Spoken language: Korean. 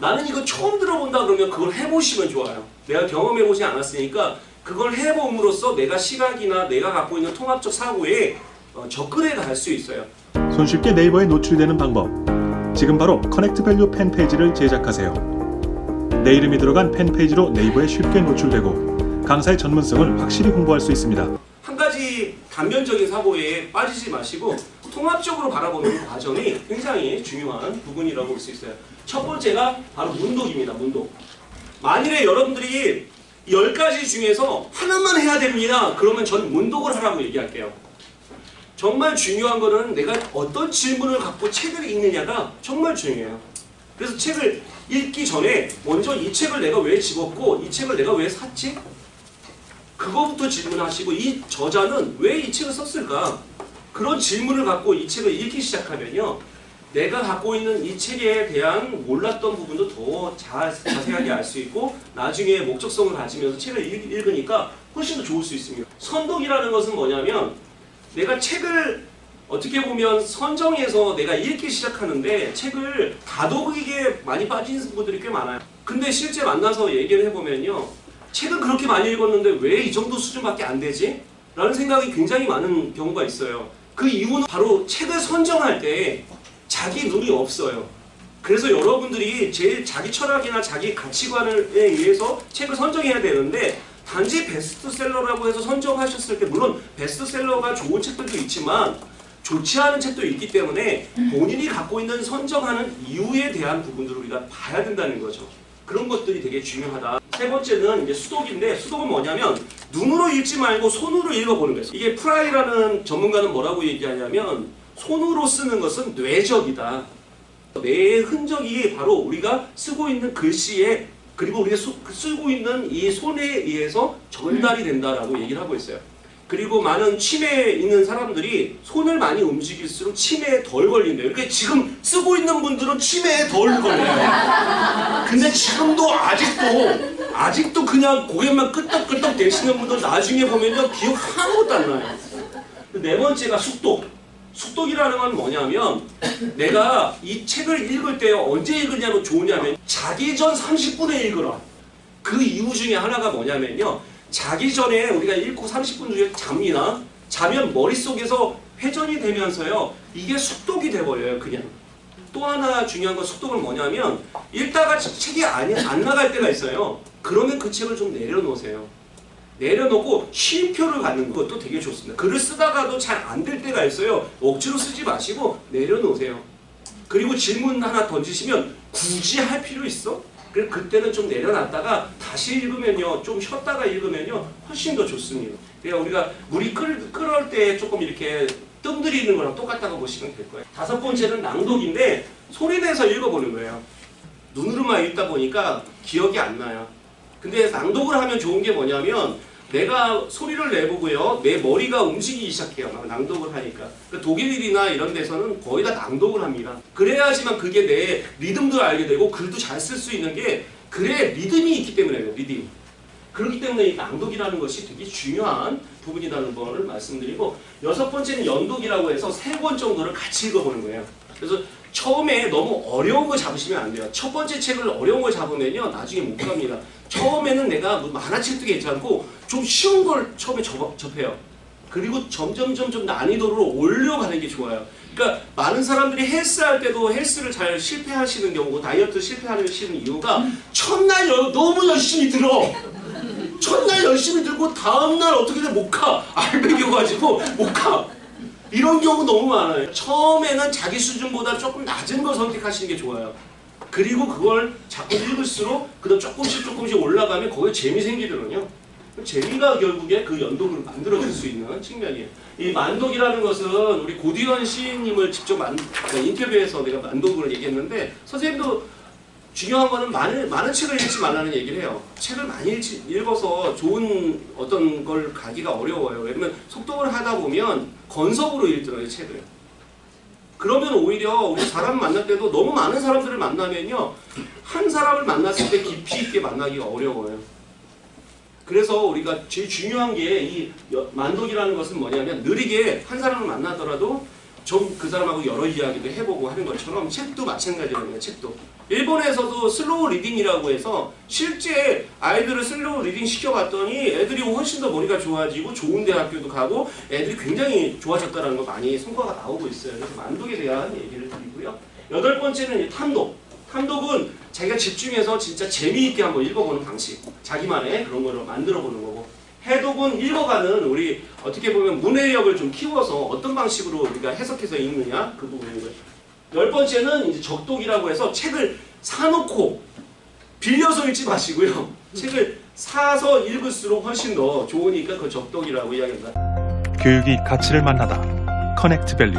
나는 이거 처음 들어본다 그러면 그걸 해보시면 좋아요. 내가 경험해보지 않았으니까 그걸 해봄으로써 내가 시각이나 내가 갖고 있는 통합적 사고에 접근해 갈 수 있어요. 손쉽게 네이버에 노출이 되는 방법. 지금 바로 커넥트 밸류 팬페이지를 제작하세요. 내 이름이 들어간 팬페이지로 네이버에 쉽게 노출되고 강사의 전문성을 확실히 홍보할 수 있습니다. 한 가지 단면적인 사고에 빠지지 마시고 통합적으로 바라보는 과정이 굉장히 중요한 부분이라고 볼 수 있어요. 첫 번째가 바로 문독입니다. 문독. 만일에 여러분들이 10가지 중에서 하나만 해야 됩니다. 그러면 전 문독을 하라고 얘기할게요. 정말 중요한 거는 내가 어떤 질문을 갖고 책을 읽느냐가 정말 중요해요. 그래서 책을 읽기 전에 먼저 이 책을 내가 왜 집었고 이 책을 내가 왜 샀지? 그거부터 질문하시고 이 저자는 왜 이 책을 썼을까? 그런 질문을 갖고 이 책을 읽기 시작하면요. 내가 갖고 있는 이 책에 대한 몰랐던 부분도 더 자세하게 알 수 있고 나중에 목적성을 가지면서 책을 읽으니까 훨씬 더 좋을 수 있습니다. 선독이라는 것은 뭐냐면 내가 책을 어떻게 보면 선정해서 내가 읽기 시작하는데 책을 다독이게 많이 빠지는 분들이 꽤 많아요. 근데 실제 만나서 얘기를 해보면요. 책은 그렇게 많이 읽었는데 왜 이 정도 수준밖에 안 되지? 라는 생각이 굉장히 많은 경우가 있어요. 그 이유는 바로 책을 선정할 때 자기 눈이 없어요. 그래서 여러분들이 제일 자기 철학이나 자기 가치관에 의해서 책을 선정해야 되는데 단지 베스트셀러라고 해서 선정하셨을 때 물론 베스트셀러가 좋은 책들도 있지만 좋지 않은 책도 있기 때문에 본인이 갖고 있는 선정하는 이유에 대한 부분들을 우리가 봐야 된다는 거죠. 그런 것들이 되게 중요하다. 세 번째는 이제 수독인데 수독은 뭐냐면 눈으로 읽지 말고 손으로 읽어보는 거예요. 이게 프라이라는 전문가는 뭐라고 얘기하냐면 손으로 쓰는 것은 뇌적이다. 뇌의 흔적이 바로 우리가 쓰고 있는 글씨에 그리고 우리가 쓰고 있는 이 손에 의해서 전달이 된다라고 얘기를 하고 있어요. 그리고 많은 치매에 있는 사람들이 손을 많이 움직일수록 치매에 덜 걸린대요. 그러니까 지금 쓰고 있는 분들은 치매에 덜 걸려요. 근데 지금도 아직도 그냥 고개만 끄덕끄덕 대시는 분들 나중에 보면요. 기억 아무것도 안 나요. 네 번째가 숙독. 숙독이라는 건 뭐냐면 내가 이 책을 읽을 때 언제 읽으냐면 좋으냐면 자기 전 30분에 읽으라. 그 이유 중에 하나가 뭐냐면요. 자기 전에 우리가 읽고 30분 중에 잡니다. 자면 머릿속에서 회전이 되면서요. 이게 숙독이 돼버려요. 그냥. 또 하나 중요한 건 숙독은 뭐냐면 읽다가 책이 안 나갈 때가 있어요. 그러면 그 책을 좀 내려놓으세요. 내려놓고 쉼표를 갖는 것도 되게 좋습니다. 글을 쓰다가도 잘 안 될 때가 있어요. 억지로 쓰지 마시고 내려놓으세요. 그리고 질문 하나 던지시면 굳이 할 필요 있어? 그래서 그때는 좀 내려놨다가 다시 읽으면요. 좀 쉬었다가 읽으면요. 훨씬 더 좋습니다. 그러니까 우리가 물이 끓을 때 조금 이렇게 뜸 들이는 거랑 똑같다고 보시면 될 거예요. 다섯 번째는 낭독인데 소리내서 읽어보는 거예요. 눈으로만 읽다 보니까 기억이 안 나요. 근데 낭독을 하면 좋은 게 뭐냐면 내가 소리를 내보고요. 내 머리가 움직이기 시작해요. 막 낭독을 하니까. 독일이나 이런 데서는 거의 다 낭독을 합니다. 그래야지만 그게 내 리듬도 알게 되고 글도 잘 쓸 수 있는 게 글에 리듬이 있기 때문에요. 리듬. 그렇기 때문에 이 낭독이라는 것이 되게 중요한 부분이라는 걸 말씀드리고 여섯 번째는 연독이라고 해서 3권 정도를 같이 읽어보는 거예요. 그래서 처음에 너무 어려운 거 잡으시면 안 돼요. 첫 번째 책을 어려운 거 잡으면요. 나중에 못 갑니다. 처음에는 내가 만화책도 괜찮고 좀 쉬운 걸 처음에 접해요. 그리고 점점 난이도를 올려가는 게 좋아요. 그러니까 많은 사람들이 헬스할 때도 헬스를 잘 실패하시는 경우고 다이어트 실패하시는 이유가 첫날 너무 열심히 들어. 첫날 열심히 들고 다음날 어떻게든 못 가. 알배겨가지고 못 가. 이런 경우 너무 많아요. 처음에는 자기 수준보다 조금 낮은 걸 선택하시는 게 좋아요. 그리고 그걸 자꾸 읽을수록 그다음 조금씩 올라가면 거기에 재미 생기거든요. 재미가 결국에 그 연독을 만들어줄 수 있는 측면이에요. 이 만독이라는 것은 우리 고디원 시인님을 직접 인터뷰에서 내가 만독을 얘기했는데 선생님도 중요한 거는 많은 책을 읽지 말라는 얘기를 해요. 책을 많이 읽어서 좋은 어떤 걸 가기가 어려워요. 왜냐면 속독을 하다 보면 건석으로 읽더라고요, 책을. 그러면 오히려 우리 사람 만날 때도 너무 많은 사람들을 만나면요. 한 사람을 만났을 때 깊이 있게 만나기가 어려워요. 그래서 우리가 제일 중요한 게 이 만독이라는 것은 뭐냐면 느리게 한 사람을 만나더라도 좀 그 사람하고 여러 이야기도 해보고 하는 것처럼 책도 마찬가지거든요. 책도 일본에서도 슬로우 리딩이라고 해서 실제 아이들을 슬로우 리딩 시켜봤더니 애들이 훨씬 더 머리가 좋아지고 좋은 대학교도 가고 애들이 굉장히 좋아졌다는 거 많이 성과가 나오고 있어요. 그래서 만독에 대한 얘기를 드리고요. 8번째는 탐독. 탐독은 자기가 집중해서 진짜 재미있게 한번 읽어보는 방식, 자기만의 그런 거를 만들어보는 거고, 해독은 읽어가는 우리 어떻게 보면 문해력을 좀 키워서 어떤 방식으로 우리가 해석해서 읽느냐 그 부분이고요. 10번째는 이제 적독이라고 해서 책을 사놓고 빌려서 읽지 마시고요. 책을 사서 읽을수록 훨씬 더 좋으니까 그 적독이라고 이야기합니다. 교육이 가치를 만나다. 커넥트 밸류